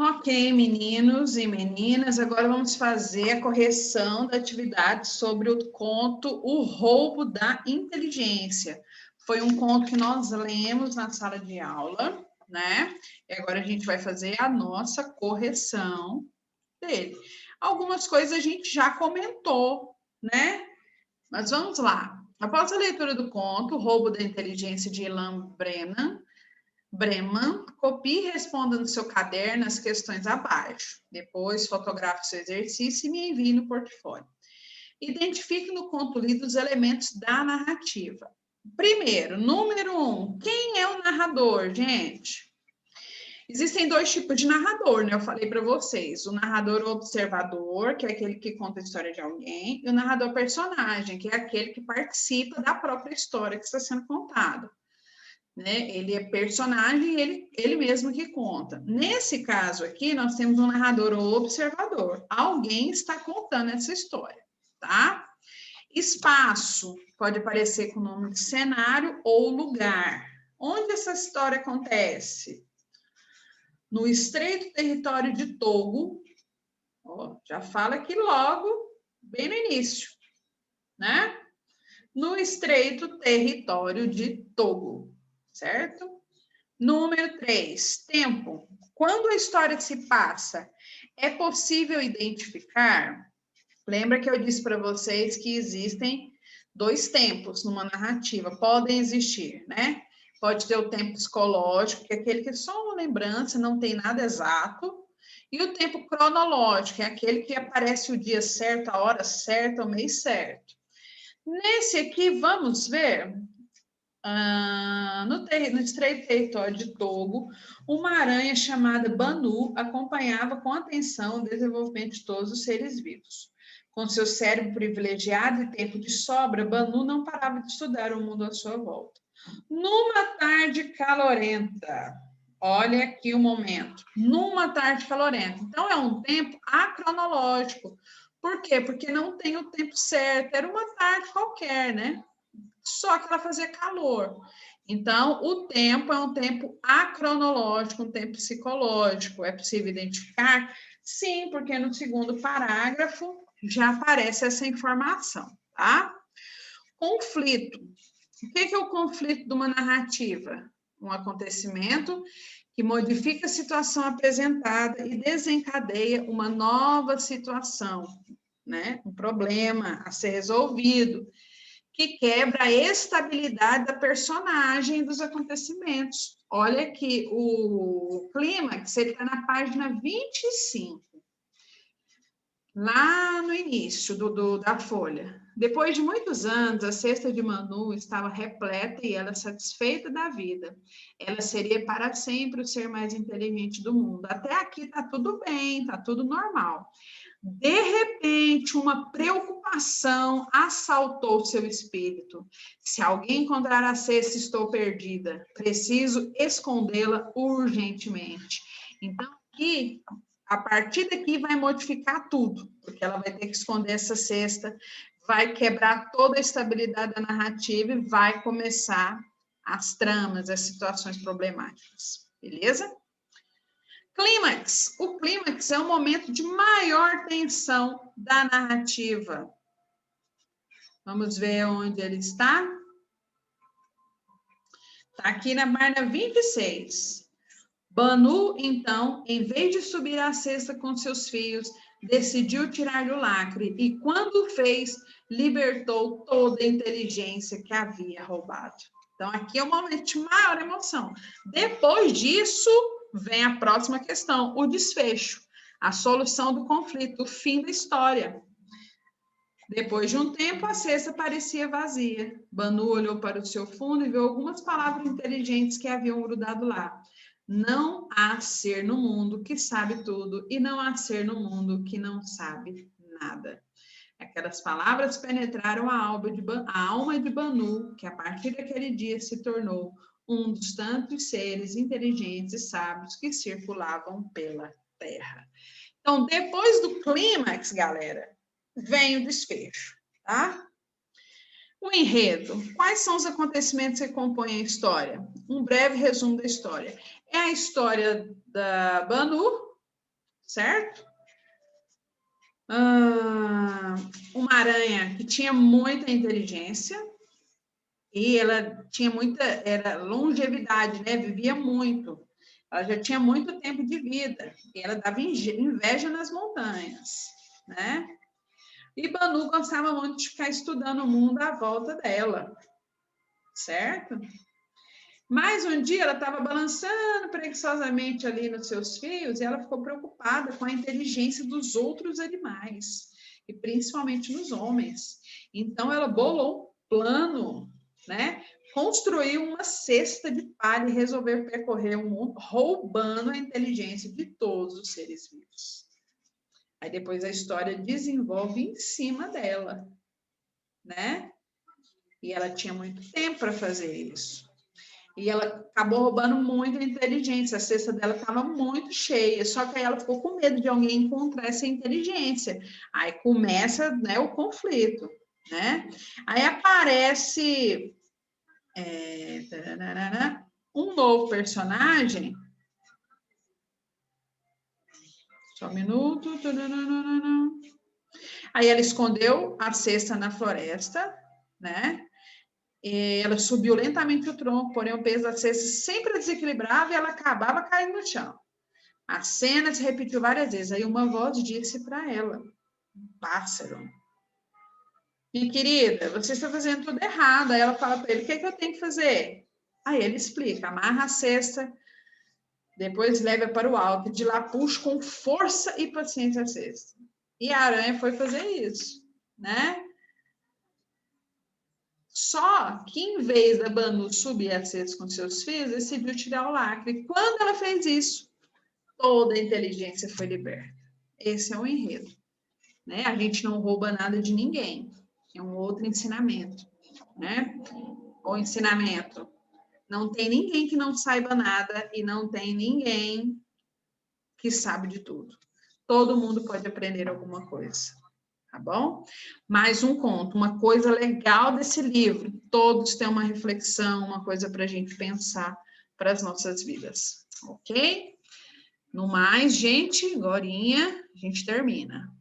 Ok, meninos e meninas, agora vamos fazer a correção da atividade sobre o conto O Roubo da Inteligência. Foi um conto que nós lemos na sala de aula, né? E agora a gente vai fazer a nossa correção dele. Algumas coisas a gente já comentou, né? Mas vamos lá. Após a leitura do conto O Roubo da Inteligência de Ilan Breman, copie e responda no seu caderno as questões abaixo. Depois, fotografe seu exercício e me envie no portfólio. Identifique no conto lido os elementos da narrativa. Primeiro, número 1. Quem é o narrador, gente? Existem dois tipos de narrador, né? Eu falei para vocês. O narrador observador, que é aquele que conta a história de alguém, e o narrador personagem, que é aquele que participa da própria história que está sendo contada. Né? Ele é personagem, ele mesmo que conta. Nesse caso aqui, nós temos um narrador ou observador. Alguém está contando essa história, tá? Espaço pode aparecer com o nome de cenário ou lugar. Onde essa história acontece? No estreito território de Togo. Ó, já fala aqui logo, bem no início, né? No estreito território de Togo, certo? Número 3, tempo. Quando a história se passa, é possível identificar? Lembra que eu disse para vocês que existem dois tempos numa narrativa, podem existir, né? Pode ter o tempo psicológico, que é aquele que é só uma lembrança, não tem nada exato, e o tempo cronológico, que é aquele que aparece o dia certo, a hora certa, o mês certo. Nesse aqui, vamos ver... no estreito território de Togo, uma aranha chamada Banu acompanhava com atenção o desenvolvimento de todos os seres vivos. Com seu cérebro privilegiado e tempo de sobra, Banu não parava de estudar o mundo à sua volta. Numa tarde calorenta, olha aqui o momento, numa tarde calorenta. Então, é um tempo acronológico. Por quê? Porque não tem o tempo certo, era uma tarde qualquer, né? Só que ela fazia calor. Então, o tempo é um tempo acronológico, um tempo psicológico. É possível identificar? Sim, porque no segundo parágrafo já aparece essa informação, tá? Conflito. O que é o conflito de uma narrativa? Um acontecimento que modifica a situação apresentada e desencadeia uma nova situação, né? Um problema a ser resolvido, que quebra a estabilidade da personagem dos acontecimentos. Olha aqui, o clímax, ele está na página 25, lá no início da folha. Depois de muitos anos, a cesta de Manu estava repleta e ela satisfeita da vida. Ela seria para sempre o ser mais inteligente do mundo. Até aqui está tudo bem, está tudo normal. De repente, uma preocupação assaltou seu espírito. Se alguém encontrar a cesta, estou perdida. Preciso escondê-la urgentemente. Então, aqui, a partir daqui, vai modificar tudo, porque ela vai ter que esconder essa cesta, vai quebrar toda a estabilidade da narrativa e vai começar as tramas, as situações problemáticas. Beleza? Clímax. O clímax é o momento de maior tensão da narrativa. Vamos ver onde ele está. Está aqui na página 26. Banu, então, em vez de subir a cesta com seus fios, decidiu tirar o lacre e, quando fez, libertou toda a inteligência que havia roubado. Então, aqui é o momento de maior emoção. Depois disso, vem a próxima questão, o desfecho, a solução do conflito, o fim da história. Depois de um tempo, a cesta parecia vazia. Banu olhou para o seu fundo e viu algumas palavras inteligentes que haviam grudado lá. Não há ser no mundo que sabe tudo e não há ser no mundo que não sabe nada. Aquelas palavras penetraram a alma de Banu, que a partir daquele dia se tornou um dos tantos seres inteligentes e sábios que circulavam pela Terra. Então, depois do clímax, galera, vem o desfecho, tá? O enredo. Quais são os acontecimentos que compõem a história? Um breve resumo da história. É a história da Banu, certo? Uma aranha que tinha muita inteligência e ela tinha era longevidade, né? Vivia muito. Ela já tinha muito tempo de vida e ela dava inveja nas montanhas, né? E Banu gostava muito de ficar estudando o mundo à volta dela, certo? Mas um dia ela estava balançando preguiçosamente ali nos seus fios e ela ficou preocupada com a inteligência dos outros animais, e principalmente nos homens. Então ela bolou um plano, né? Construiu uma cesta de palha e resolveu percorrer o mundo roubando a inteligência de todos os seres vivos. Aí depois a história desenvolve em cima dela, né? E ela tinha muito tempo para fazer isso. E ela acabou roubando muita inteligência. A cesta dela estava muito cheia. Só que aí ela ficou com medo de alguém encontrar essa inteligência. Aí começa, né, o conflito, né? Aí aparece um novo personagem. Só um minuto. Aí ela escondeu a cesta na floresta, né? E ela subiu lentamente o tronco, porém o peso da cesta sempre desequilibrava e ela acabava caindo no chão. A cena se repetiu várias vezes. Aí uma voz disse para ela, pássaro, minha querida, você está fazendo tudo errado. Aí ela fala para ele, o que eu tenho que fazer? Aí ele explica, amarra a cesta, depois leva para o alto, de lá puxa com força e paciência a cesta. E a aranha foi fazer isso, né? Só que, em vez da Banu subir a cesta com seus filhos, decidiu tirar o lacre. Quando ela fez isso, toda a inteligência foi liberta. Esse é o enredo, né? A gente não rouba nada de ninguém. É um outro ensinamento, né? O ensinamento. Não tem ninguém que não saiba nada e não tem ninguém que sabe de tudo. Todo mundo pode aprender alguma coisa. Tá bom? Mais um conto, uma coisa legal desse livro. Todos têm uma reflexão, uma coisa para a gente pensar para as nossas vidas, ok? No mais, gente, agorinha a gente termina.